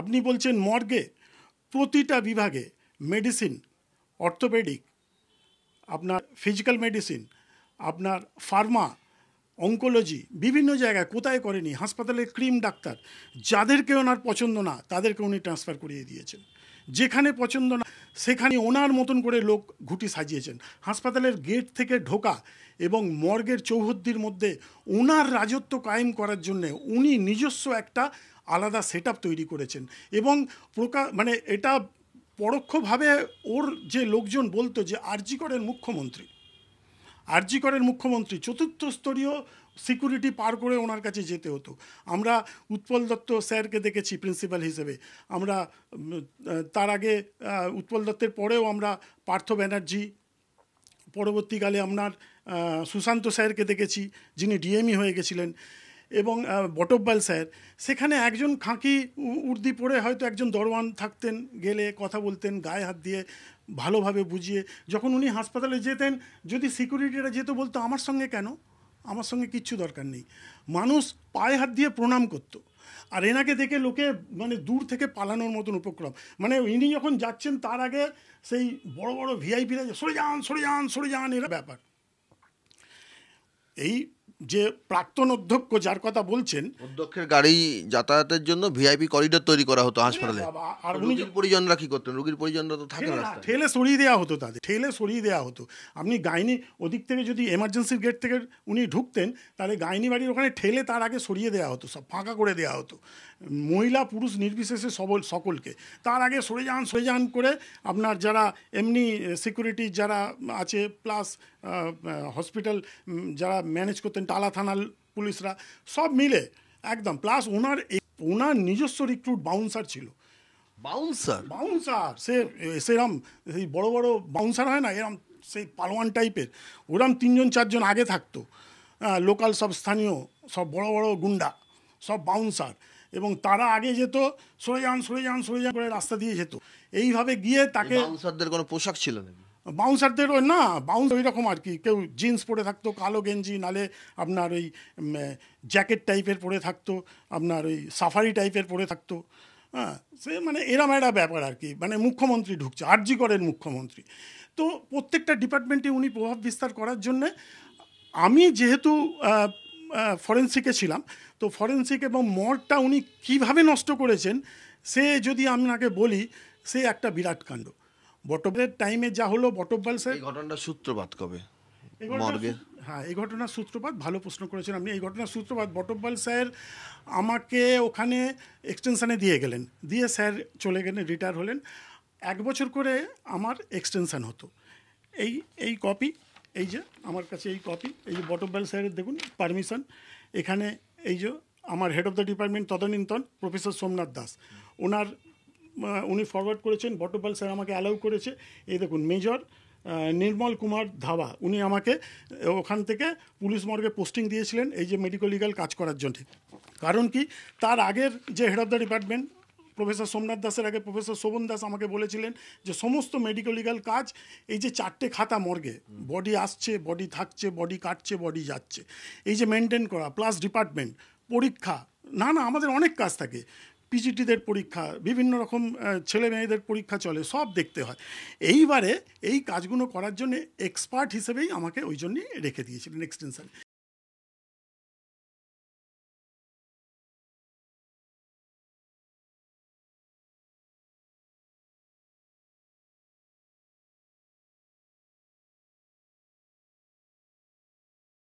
আপনি বলছেন মর্গে প্রতিটা বিভাগে মেডিসিন, অর্থোপেডিক, আপনার ফিজিক্যাল মেডিসিন, আপনার ফার্মা, অঙ্কোলজি, বিভিন্ন জায়গায় কোথায় করেনি, হাসপাতালে ক্রিম ডাক্তার, যাদেরকে ওনার পছন্দ না তাদেরকে উনি ট্রান্সফার করিয়ে দিয়েছেন, যেখানে পছন্দ না সেখানে ওনার মতন করে লোক ঘুঁটি সাজিয়েছেন। হাসপাতালের গেট থেকে ঢোকা এবং মর্গের চৌহদ্দির মধ্যে ওনার রাজত্ব কায়েম করার জন্যে উনি নিজস্ব একটা আলাদা সেট তৈরি করেছেন। এবং এটা পরোক্ষভাবে ওর যে লোকজন বলতো যে আরজি করের মুখ্যমন্ত্রী চতুর্থ স্তরীয় সিকিউরিটি পার করে ওনার কাছে যেতে হতো। আমরা উৎপল দত্ত স্যারকে দেখেছি প্রিন্সিপাল হিসেবে, আমরা তার আগে উৎপল দত্তের পরেও আমরা পার্থ ব্যানার্জি, পরবর্তীকালে আপনার সুশান্ত স্যারকে দেখেছি যিনি ডিএমই হয়ে গেছিলেন, এবং বটব্বাল স্যার। সেখানে একজন খাঁকি উর্দি পরে হয়তো একজন দরওয়ান থাকতেন, গেলে কথা বলতেন গায়ে হাত দিয়ে ভালোভাবে বুঝিয়ে। যখন উনি হাসপাতালে যেতেন, যদি সিকিউরিটিরা যেত বলতো আমার সঙ্গে কেন, আমার সঙ্গে কিচ্ছু দরকার নেই। মানুষ পায়ে হাত দিয়ে প্রণাম করতো। আর এনাকে দেখে লোকে দূর থেকে পালানোর মতন উপক্রম। ইনি যখন যাচ্ছেন তার আগে সেই বড় বড় ভিআইপিরা সরে যান সরে যান সরে যান, এরা ব্যাপার। এই যে প্রাক্তন অধ্যক্ষ যার কথা বলছেন, অধ্যক্ষের গাড়ি যাতায়াতের জন্য ভিআইপি করিডোর তৈরি করা হতো হাসপাতালে। আর রোগীর পরিজনরা কি করতেন? রোগীর পরিজনরা তো থাকে না, ঠেলে সরিয়ে দেওয়া হতো, ঠেলে সরিয়ে দেওয়া হতো। আপনি গাইনি ওদিক থেকে যদি এমার্জেন্সির গেট থেকে উনি ঢুকতেন, তাহলে গাইনি বাড়ির ওখানে ঠেলে তার আগে সরিয়ে দেওয়া হতো, সব ফাঁকা করে দেওয়া হতো, মহিলা পুরুষ নির্বিশেষে সকলকে তার আগে সরে যান করে। আপনার যারা এমনি সিকিউরিটি যারা আছে, প্লাস হসপিটাল যারা ম্যানেজ করতেন, টালা থানার পুলিশরা, সব মিলে একদম, প্লাস ওনার নিজস্ব রিক্রুট বাউন্সার ছিল। বাউন্সার সেরম সেই বড় বড় বাউন্সার হয় না, এরম সেই পালোয়ান টাইপের, ওরম 3জন 4জন আগে থাকতো, লোকাল সব স্থানীয় সব বড় বড় গুন্ডা, সব বাউন্সার, এবং তারা আগে যেত, সরে যান করে রাস্তা দিয়ে যেত। এইভাবে গিয়ে তাকে, বাউন্সারদের কোনো পোশাক ছিল না? বাউন্সারদেরও না, ওই রকম আর কি, কেউ জিন্স পরে থাকতো, কালো গেঞ্জি, নালে আপনার ওই জ্যাকেট টাইপের পরে থাকতো, আপনার ওই সাফারি টাইপের পরে থাকতো। হ্যাঁ, সে এরম একটা ব্যাপার আর কি। মুখ্যমন্ত্রী ঢুকছে, আরজি করেন মুখ্যমন্ত্রী, তো প্রত্যেকটা ডিপার্টমেন্টে উনি প্রভাব বিস্তার করার জন্যে। আমি যেহেতু ফরেন্সিকে ছিলাম, তো ফরেন্সিক এবং মর্গটা উনি কীভাবে নষ্ট করেছেন সে যদি আপনাকে বলি, সে একটা বিরাট কাণ্ড। বটব্বালের টাইমে যা হলো, বটব্বাল স্যার, এই ঘটনার সূত্রপাত কবে? হ্যাঁ, এই ঘটনার সূত্রপাত, ভালো প্রশ্ন করেছেন আপনি। এই ঘটনার সূত্রপাত বটব্বাল স্যার আমাকে ওখানে এক্সটেনশানে দিয়ে গেলেন, দিয়ে স্যার চলে গেলেন, রিটায়ার হলেন। 1 বছর করে আমার এক্সটেনশান হতো। এই কপি, এই যে আমার কাছে এই কপি, এই যে বটব্বাল স্যারের দেখুন পারমিশন, এখানে এই যে আমার হেড অফ দ্য ডিপার্টমেন্ট তদানীন্তন প্রফেসর সোমনাথ দাস, উনি ফরওয়ার্ড করেছেন, বটব্বাল স্যার আমাকে অ্যালাউ করেছে। এই দেখুন মেজর নির্মল কুমার ধাবা, উনি আমাকে ওখান থেকে পুলিশ মর্গে পোস্টিং দিয়েছিলেন এই যে মেডিকো লিগাল কাজ করার জন্য। কারণ কি, তার আগের যে head of the department professor Somnath দাসের আগে প্রফেসর শোভন দাস আমাকে বলেছিলেন যে সমস্ত মেডিকো লিগাল কাজ, এই যে 4টে খাতা মর্গে, বডি আসছে, বডি থাকছে, বডি কাটছে, বডি যাচ্ছে, এই যে মেনটেন করা, প্লাস ডিপার্টমেন্ট পরীক্ষা, না আমাদের অনেক কাজ থাকে, পিজিটিদের পরীক্ষা, বিভিন্ন রকম ছেলে মেয়েদের পরীক্ষা চলে, সব দেখতে হয়। এইবারে এই কাজগুলো করার জন্য এক্সপার্ট হিসেবেই আমাকে ওই জন্যই রেখে দিয়েছিলেন এক্সটেনশন।